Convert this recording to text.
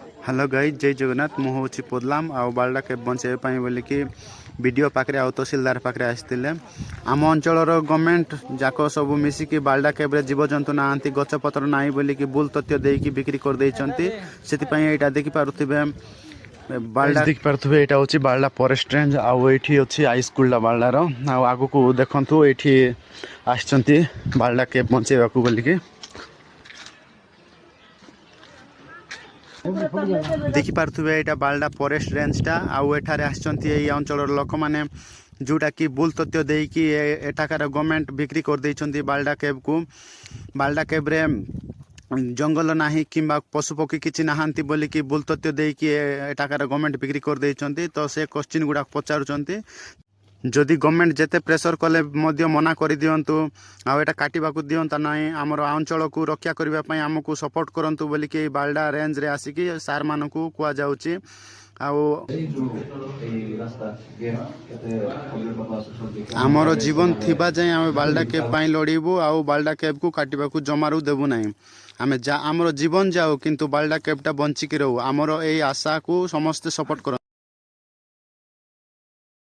Hello guys जय जगन्नाथ मु हूँ पदलाम आउ बालडा केब बचाई बोलिकी वीडियो पाखे आउ तहसीलदार पाखे आसते आम अंचल गवर्नमेंट जाक सब मिसिकी बालडा केब्रे जीवजंतु ना गछपतर ना बोलिकी बुल तथ्य देकी बिक्री कर यहाँ देखिपे बालडा देखिपे यहाँ हूँ बालडा फॉरेस्ट रेंज आउ ये अच्छी हाईस्कूल बालडार आग को देखु ये आसचंती बालडा केब बचाइबा बोलिकी देखिपे यहाँ बालडा फॉरेस्ट रेंजटा आउ एठारे आसचंती ये अंचल लोक मैंने जोटा कि बुल तथ्य देकी एठाकार गवर्नमेंट बिक्री कर देइचंती बालडा केब को बालडा केब्रे जंगल नाही किंबा पशुपक्षी किसी नहांती बोलिकी बुल तथ्य देकी एठाकार गवर्नमेंट बिक्री कर देइचंती तो से क्वेश्चन गुड़ा पचारुचंती जदि गवर्नमेंट जेते प्रेसर कले मध्य मना कर दिंतु आटा काटा दिंता ना आमर अंचल को रक्षा करने आमको सपोर्ट करूँ बोलिकी बालडा रेंज रे आसिकी सार मान को कहुच्छी आमर जीवन थिबा जाए आम बालडा केब लड़बू आउ बालडा केब को काटा जमारू देबू ना आम जा आमर जीवन जाऊ किंतु बालडा केबटा बंचिकी रहू आमर यही आशा को समस्ते सपोर्ट कर।